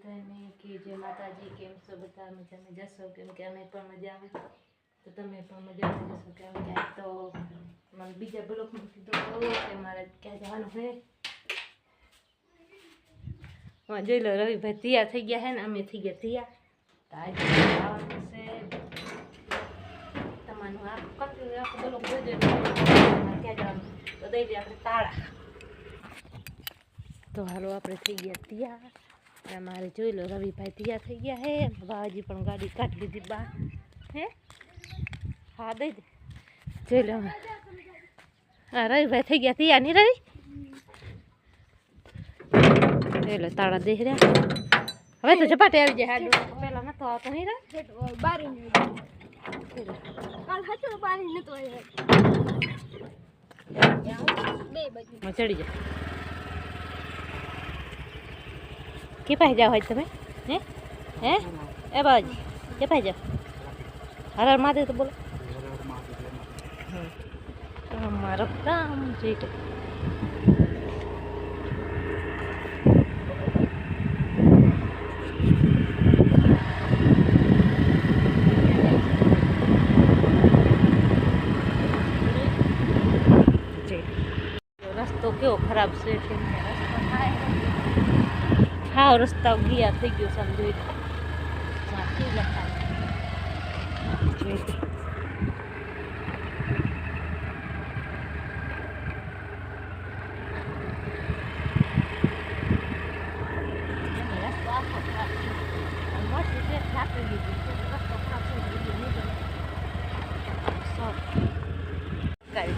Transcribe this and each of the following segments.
બધાને કે જય માતાજી. કેમ છો બધા? મજામાં જશો? કેમ કે અમે પણ મજામાં, તો તમે પણ મજામાં જશો. કેમ કે આજ તો મને બીજા બ્લોકમાં કીધું કે મારે ક્યાં જવાનું છે. જોઈ લો, રવિભાઈ તૈયાર થઈ ગયા છે ને અમે થઈ ગયા તૈયાર. તો આજે જવાનું છે તમારું આખું બ્લોક જોઈ ક્યાં જવાનું તો દઈ દે આપણે તાળા. તો હાલો આપણે થઈ ગયા તૈયાર. અમારે જોઈ લો, રવિભાઈ તૈયાર થઈ ગયા હે. બાબાજી પણ ગાડી કાઢી લીધી બા હે. હા દઈ દે, જોઈ લો. હા રવિભાઈ થઈ ગયા તૈયાર નહીં રવિ? જોઈ લો તાળા દે રહ્યા. હવે તો ઝપાટે આવી જાય. હાડો પેલા નતો આવતો નહીં રે બારી કાલ હતું પાણી નતો બે બાજુ ચડી જાય. કે પાસે જાઓ હોય તમે? હે હે એ બાબાજી કે પાસે જાઓ? હર હર મહાદેવ તો બોલો. મારો રામ જોઈ લો. રસ્તો કેવો ખરાબ છે. હા રસ્તા ગયા થઈ ગયો સમજો.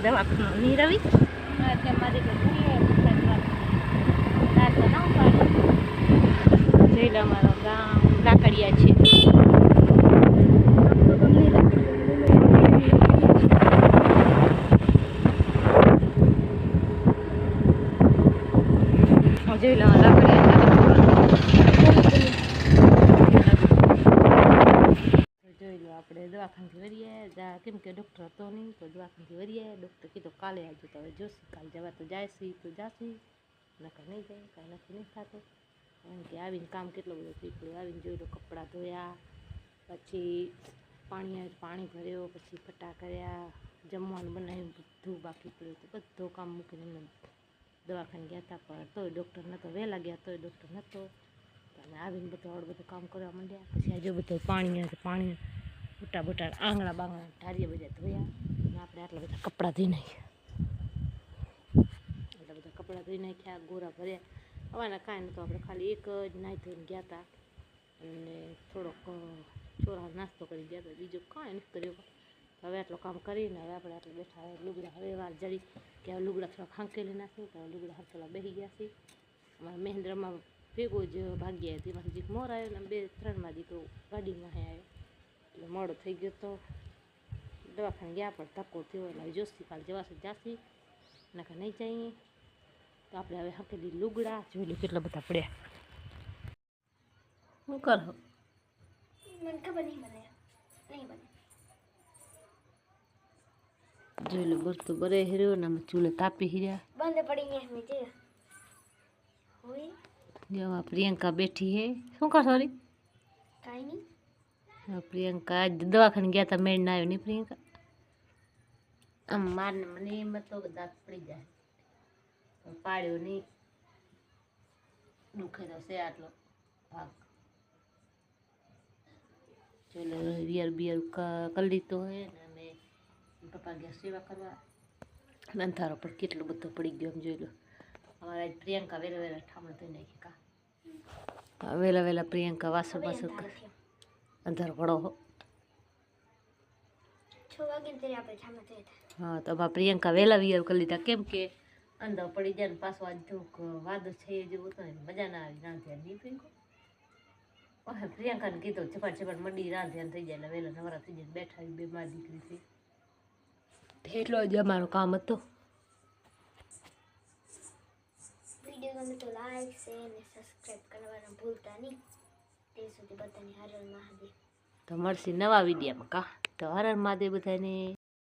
દવાખાનું નહીં રવિ મારી જોઈ લો અમારું ગામ લાકડિયા છે. જોઈ લો જોઈ લો આપણે દવાખાનાથી વરીએ કેમ કે ડૉક્ટર હતો નહીં તો દવાખાનાથી વરીએ. ડૉક્ટર કીધું કાલે આવજો. તો હવે જોશું કાલે જવા તો જાયસી તો જાસી નકર નહીં જાય. કાંઈ નક્કી નહીં થતું. કારણ કે આવીને કામ કેટલું બધું શીખવું. આવીને જોઈ લો કપડાં ધોયા, પછી પાણી ભર્યો, પછી ફટા કર્યા, જમવાનું બનાવ્યું, બધું બાકી પડ્યું તો બધું કામ મૂકીને દવાખાને ગયા હતા. પણ તોય ડૉક્ટર નહોતો. વહેલા ગયા તોય ડૉક્ટર નહોતો. અને આવીને બધું કામ કરવા માંડ્યા. પછી આજે બધું પાણી બુટા આંગળા બાંગળા ઢારીએ બધા ધોયા. અને આપણે આટલા બધા કપડાં ધોઈ નાખ્યા. ગોરા ભર્યા. હવાના કાંઈ નહોતું. આપણે ખાલી એક જ નાહી ધોઈને ગયા હતા અને થોડોક ચોરા નાસ્તો કરી ગયા હતા. બીજું કાંઈ નથી કર્યું. હવે આટલું કામ કરીને હવે આપણે આટલું બેઠા લુગડા હવે વાર જડી કે હવે લુગડા થોડાક હાંકેલી નાખ્યું. તો લુગડા હાંકેલા બેસી ગયા છે. અમારા મહેન્દ્રમાં ભેગો જ ભાગ્યા હતી. એમાંથી જીક મોર આવ્યો ને 2-3 દીકરો ગાડીમાં આવ્યો એટલે મોડો થઈ ગયો. તો દવાખાને ગયા પણ ધક્કો થયો એટલે જોશી કાલે જવાશે જાસી નાખા નહીં જઈએ. તો આપણે હવે હાંકેલી લુગડા જોઈ લો કેટલા બધા પડ્યા. શું કરો? મને ખબર નહીં બને. જોઈ લો બસ તો બરે હેર્યો ને ચૂલે તાપી હીર્યા બંધ પડી ગયા. જો પ્રિયંકા બેઠી હે. શું કર સોરી? કાંઈ નહીં. પ્રિયંકા આજ દવાખાને ગયા હતા. મેળ ના આવ્યો નહીં પ્રિયંકા? આમ મારને મને એમ તો દાંત પડી જાય પાડ્યો નહીં. દુખે તો છે આટલો ભાગ. ચલો વિયર બિયર કરી લીધો હોય ને અમે પપ્પા ગયા સેવા કરવા. અંધારો પણ કેટલો બધો પડી ગયો એમ જોઈ લો. અમારે પ્રિયંકા વહેલા ઠામણ થઈ નાખી. કા વહેલા પ્રિયંકા વાસણ અંધારો પડો હો 6 વાગે આપણે ઠામણ થઈ. હા તો પ્રિયંકા વહેલા વિયર કરી લીધા. કેમ કે અંદર પડી જાય ને પાછું આજ વાદળ છે જેવું હતું ને મજા ના આવી. રાંધ્યા નહીં પ્રિયંકા પ્રિયંકાને કીધું ઝપાટ મંડી રાંધ્યા થઈ જાય એટલે વહેલા નવરા થઈ જાય. બેઠા 2 માર દીકરી થઈ એટલો જ અમારો કામ હતો. વિડીયો ગમે તો લાઈક શેર અને સબસ્ક્રાઇબ કરવાનું ભૂલતા નહીં. તે સુધી બધાને હર હર મહાદેવ. તો મળશે નવા વિડીયોમાં. કા તો હર હર મહાદેવ બધાને.